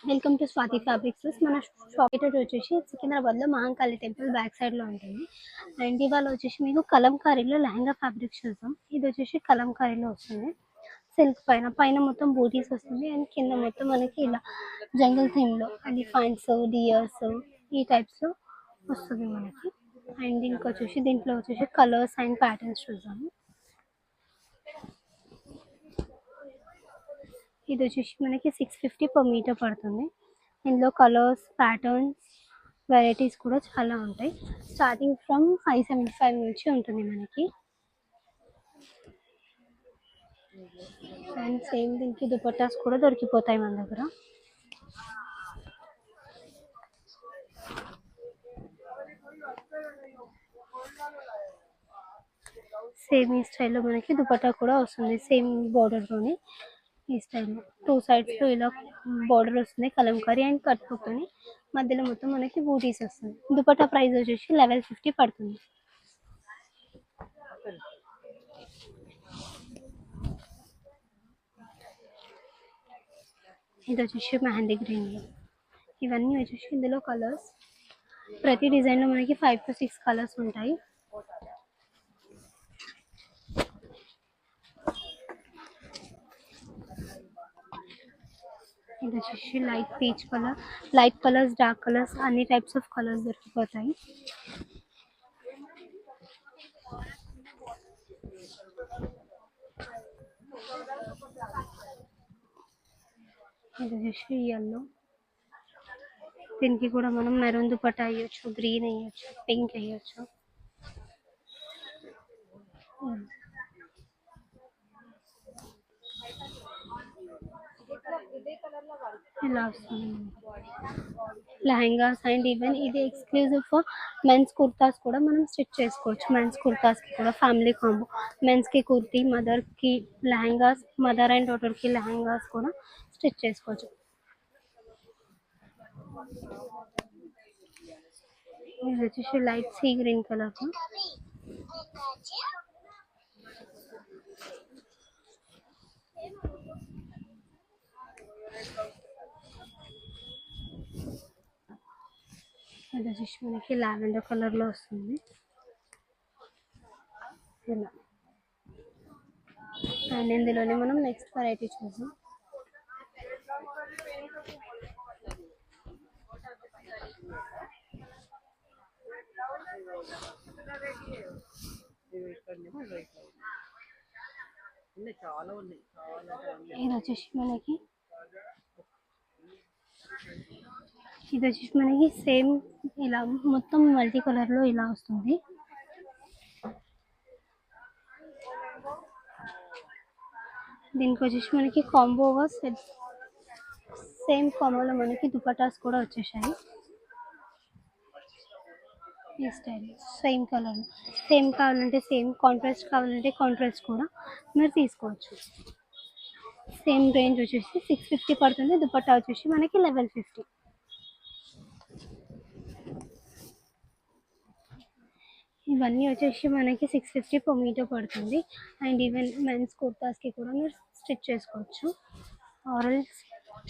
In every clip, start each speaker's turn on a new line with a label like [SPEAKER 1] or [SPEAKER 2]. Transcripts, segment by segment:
[SPEAKER 1] Welcome to Swathi fabrics. మన shop వచ్చేసి సికింద్రాబాద్లో మహాంకాళి టెంపుల్ బ్యాక్ సైడ్లో ఉంటుంది. అండ్ ఇవాళ వచ్చేసి మీకు కలంకారీలో లెహంగా ఫ్యాబ్రిక్స్ చూద్దాం. ఇది వచ్చేసి కలంకారీలో వస్తుంది. సిల్క్ పైన పైన మొత్తం బూటీస్ వస్తుంది అండ్ కింద మొత్తం మనకి ఇలా జంగల్ థీమ్లో ఎలిఫెంట్స్, డియర్స్ ఈ టైప్స్లో వస్తుంది మనకి. అండ్ ఇంకొచ్చేసి దీంట్లో వచ్చేసి కలర్స్ అండ్ ప్యాటర్న్స్ చూద్దాము. ఇది వచ్చేసి మనకి 650 పర్ మీటర్ పడుతుంది. ఇందులో కలర్స్, ప్యాటర్న్స్, వెరైటీస్ కూడా చాలా ఉంటాయి. స్టార్టింగ్ ఫ్రమ్ 575 నుంచి ఉంటుంది మనకి. అండ్ సేమ్ దీనికి దుపట్టాస్ కూడా దొరికిపోతాయి మన దగ్గర. సేమ్ ఈ స్టైల్లో మనకి దుపట్టా కూడా వస్తుంది, సేమ్ బోర్డర్తోని. ఈ స్టైల్లో 2 సైడ్స్లో ఇలా బోర్డర్ వస్తుంది కలంకారీ అండ్ కట్ వర్క్తోని. మధ్యలో మొత్తం మనకి బూటీస్ వస్తుంది. దుపట్టా ప్రైస్ వచ్చేసి 1150 పడుతుంది. ఇది వచ్చేసి మెహందీ గ్రీన్లో. ఇవన్నీ వచ్చేసి ఇందులో కలర్స్. ప్రతి డిజైన్లో మనకి 5 to 6 కలర్స్ ఉంటాయి. ఇది వచ్చేసి light peach colour, light colours, dark colours అన్ని టైప్స్ ఆఫ్ కలర్స్ దొరికిపోతాయి. ఇది వచ్చేసి ఎల్లో. దీనికి కూడా మనం మెరూన్ దుపట్టా వేయచ్చు, గ్రీన్ వేయచ్చు, పింక్ వేయచ్చు. ఇలా వస్తుంది లెహంగాస్. అండ్ ఈవెన్ ఇది ఎక్స్క్లూజివ్ ఫర్ మెన్స్ కుర్తాస్ కూడా మనం స్టిచ్ చేసుకోవచ్చు. మెన్స్ కుర్తాస్కి కూడా ఫ్యామిలీ కాంబో, మెన్స్కి కుర్తీ, మదర్కి లెహంగాస్, మదర్ అండ్ డాటర్కి లెహంగాస్ కూడా స్టిచ్ చేసుకోవచ్చు. ఇది వచ్చేసి లైట్ సీ గ్రీన్ కలర్. ఇది వచ్చేసి మనకి లావెండర్ కలర్లో వస్తుంది ఇలా. అండ్ ఇందులోనే మనం నెక్స్ట్ వెరైటీ చూద్దాం. ఇది వచ్చేసి మనకి సేమ్ ఇలా మొత్తం మల్టీ కలర్లో ఇలా వస్తుంది. దీనికి వచ్చేసి మనకి కాంబోగా సేమ్ కాంబోలో మనకి దుపట్టాస్ కూడా వచ్చేసాయి. ఈ స్టైల్ సేమ్ కలర్, సేమ్ కావాలంటే సేమ్, కాంట్రాస్ట్ కావాలంటే కాంట్రాస్ట్ కూడా మీరు తీసుకోవచ్చు. సేమ్ రేంజ్ వచ్చేసి 650 పడుతుంది. దుపట్టా వచ్చేసి మనకి 1150. ఇవన్నీ వచ్చేసి మనకి 650 పర్ మీటర్ పడుతుంది. అండ్ ఈవెన్ మెన్స్ కుర్తాస్కి కూడా మీరు స్టిచ్ చేసుకోవచ్చు. ఆర్ఎల్స్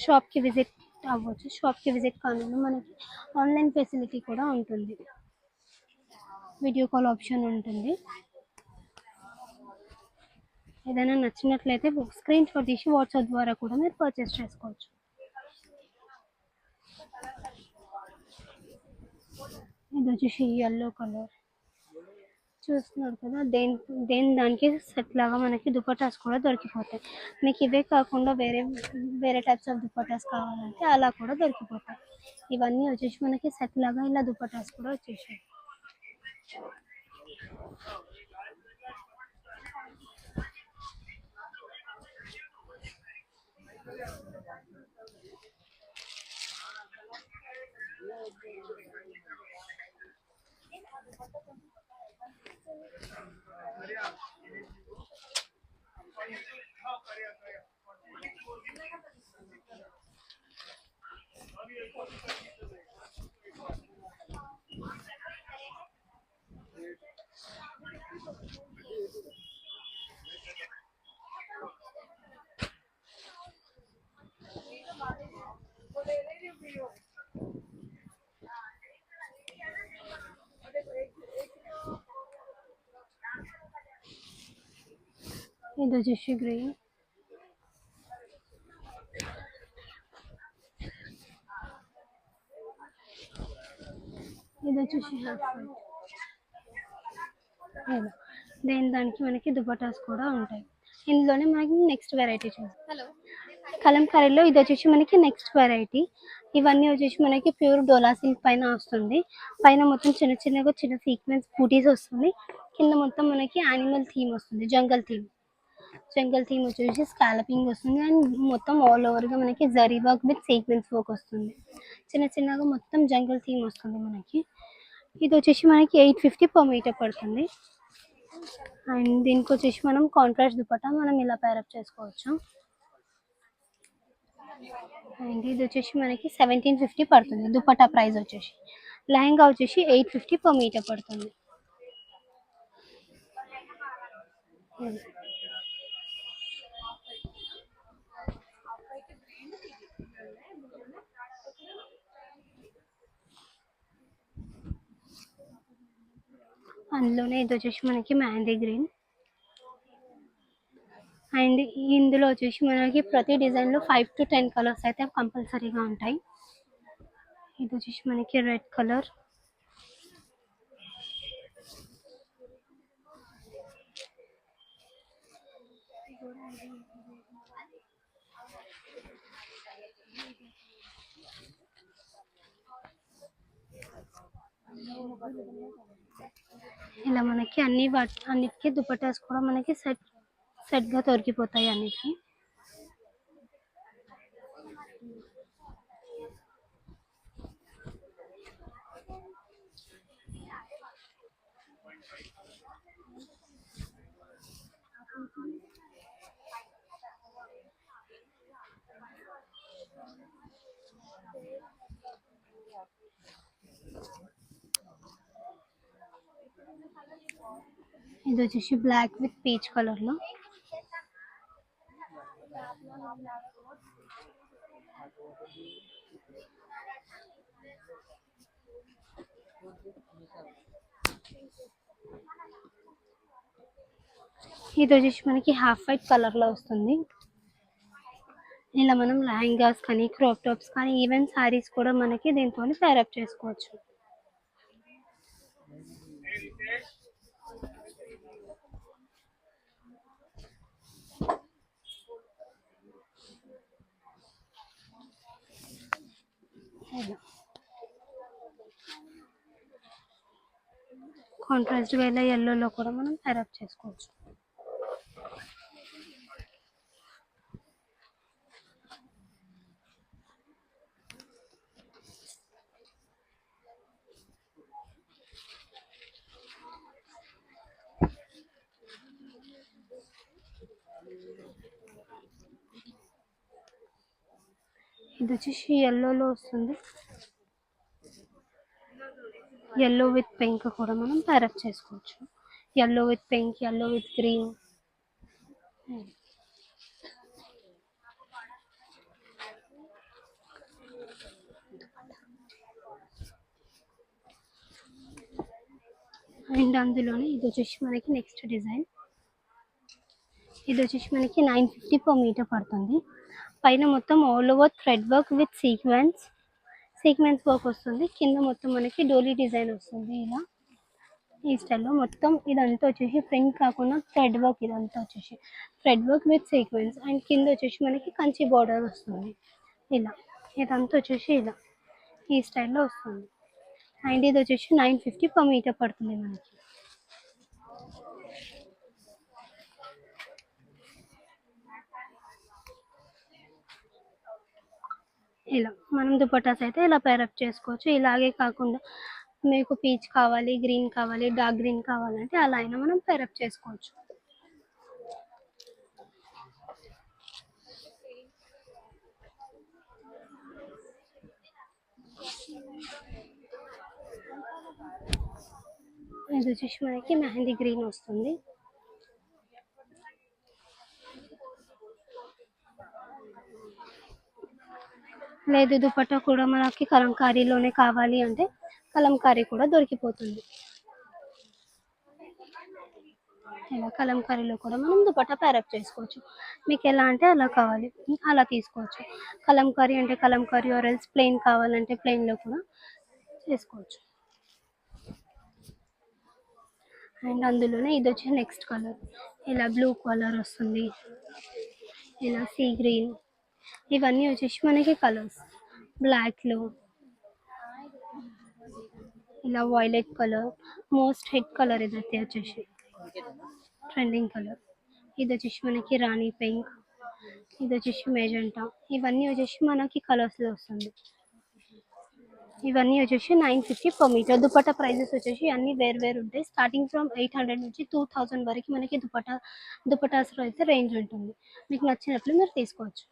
[SPEAKER 1] షాప్కి విజిట్ అవ్వచ్చు. షాప్కి విజిట్ కాకుండా మనకి ఆన్లైన్ ఫెసిలిటీ కూడా ఉంటుంది, వీడియో కాల్ ఆప్షన్ ఉంటుంది. ఏదైనా నచ్చినట్లయితే స్క్రీన్ షాట్ తీసి వాట్సాప్ ద్వారా కూడా మీరు పర్చేస్ చేసుకోవచ్చు. ఇది వచ్చేసి ఎల్లో కలర్ చూస్తున్నారు కదా. దానికి సెట్ లాగా మనకి దుపట్టాస్ కూడా దొరికిపోతాయి. మీకు ఇవే కాకుండా వేరే టైప్స్ ఆఫ్ దుపట్టాస్ కావాలంటే అలా కూడా దొరికిపోతాయి. ఇవన్నీ వచ్చేసి మనకి సెట్ లాగా ఇలా దుపట్టాస్ కూడా వచ్చేసాయి. ఇది వచ్చేసి గ్రీన్. ఇది వచ్చేసి హాఫ్ వైట్. ఇలా దానికి మనకి దుపట్టాస్ కూడా ఉంటాయి. ఇందులోనే మనకి నెక్స్ట్ వెరైటీ చూస్తాం. కలంకారీలో ఇది వచ్చేసి మనకి నెక్స్ట్ వెరైటీ. ఇవన్నీ వచ్చేసి మనకి ప్యూర్ డోలా సిల్క్ పైన వస్తుంది. పైన మొత్తం చిన్న చిన్నగా చిన్న సీక్వెన్స్ బూటీస్ వస్తుంది. కింద మొత్తం మనకి యానిమల్ థీమ్ వస్తుంది, జంగల్ థీమ్. జంగల్ థీమ్ వచ్చేసి స్కాలపింగ్ వస్తుంది అండ్ మొత్తం ఆల్ ఓవర్గా మనకి zari work with sequence work వస్తుంది. చిన్న చిన్నగా మొత్తం జంగల్ థీమ్ వస్తుంది మనకి. ఇది వచ్చేసి మనకి 850 పర్ మీటర్ పడుతుంది. అండ్ దీనికి వచ్చేసి మనం కాంట్రాస్ట్ దుపట్టా మనం ఇలా పేరప్ చేసుకోవచ్చు. అండ్ ఇది వచ్చేసి మనకి 1750 పడుతుంది దుపట్టా ప్రైస్ వచ్చేసి. లెహంగా వచ్చేసి 850 పర్ మీటర్ పడుతుంది. అందులోనే ఇది వచ్చేసి మనకి మెహందీ గ్రీన్. అండ్ ఇందులో వచ్చేసి మనకి ప్రతి డిజైన్లో 5 to 10 కలర్స్ అయితే కంపల్సరీగా ఉంటాయి. ఇది వచ్చేసి మనకి రెడ్ కలర్. ఇలా మనకి అన్నిటికీ దుపట్టాస్ కూడా మనకి సెట్గా దొరికిపోతాయి అన్నిటికీ. ఇది వచ్చేసి బ్లాక్ విత్ పీచ్ కలర్లో. ఇది వచ్చేసి మనకి హాఫ్ వైట్ కలర్లో వస్తుంది. ఇలా మనం లెహంగాస్ కానీ క్రాప్ టాప్స్ కానీ ఈవెన్ శారీస్ కూడా మనకి దీంతో పేరప్ చేసుకోవచ్చు. కాంట్రాస్ట్ గా ఇలా ఎల్లోలో కూడా మనం పేరప్ చేసుకోవచ్చు. ఇది వచ్చేసి ఎల్లోలో వస్తుంది. ఎల్లో విత్ పింక్ కూడా మనం పేరప్ చేసుకోవచ్చు. Yellow with pink, yellow with green. And అందులోనే ఇది వచ్చేసి మనకి నెక్స్ట్ డిజైన్. ఇది వచ్చేసి మనకి 950 పర్ మీటర్ పడుతుంది. పైన మొత్తం all over thread work with sequence work వస్తుంది. కింద మొత్తం మనకి డోలీ డిజైన్ వస్తుంది. ఇలా ఈ స్టైల్లో మొత్తం ఇదంతా వచ్చేసి ప్రింట్ కాకుండా థ్రెడ్ వర్క్, ఇదంతా వచ్చేసి thread work with sequence. And కింద వచ్చేసి మనకి కంచి బార్డర్ వస్తుంది. ఇలా ఇదంతా వచ్చేసి ఇలా ఈ స్టైల్లో వస్తుంది. అండ్ ఇది వచ్చేసి 950 పర్ మీటర్ పడుతుంది మనకి. ఇలా మనం దుపట్టాస్ అయితే ఇలా పేరప్ చేసుకోవచ్చు. ఇలాగే కాకుండా మీకు పీచ్ కావాలి, గ్రీన్ కావాలి, డార్క్ గ్రీన్ కావాలంటే అలా అయినా మనం పేరప్ చేసుకోవచ్చు. ఇది వచ్చేసి మనకి మెహందీ గ్రీన్ వస్తుంది. లేదు దుపట్టా కూడా మనకి కలంకారీలోనే కావాలి అంటే కలంకారీ కూడా దొరికిపోతుంది. ఇలా కలంకారీలో కూడా మనం దుపట్టా ప్యారప్ చేసుకోవచ్చు. మీకు ఎలా అంటే అలా కావాలి అలా తీసుకోవచ్చు. కలంకారీ అంటే కలంకారీ ఆర్ ఎల్స్ ప్లెయిన్ కావాలంటే ప్లెయిన్‌లో కూడా చేసుకోవచ్చు. అండ్ అందులోనే ఇదొచ్చి నెక్స్ట్ కలర్. ఇలా బ్లూ కలర్ వస్తుంది. ఇలా సీ గ్రీన్ ఇవన్నీ వచ్చేసి మనకి కలర్స్. బ్లాక్‌లో ఇలా violet colour most hit colour ఇదైతే వచ్చేసి ట్రెండింగ్ కలర్. ఇదొచ్చేసి మనకి రాణి పింక్, ఇదొచ్చేసి మెజెంటా. ఇవన్నీ వచ్చేసి మనకి కలర్స్‌లో వస్తుంది. ఇవన్నీ వచ్చేసి 950 పర్ మీటర్. దుపట్టా ప్రైజెస్ వచ్చేసి అన్నీ వేరు వేరు ఉంటాయి. స్టార్టింగ్ ఫ్రమ్ 800 నుంచి 2000 వరకు మనకి దుపట్టాస్‌లో అయితే రేంజ్ ఉంటుంది. మీకు నచ్చినట్లు మీరు తీసుకోవచ్చు.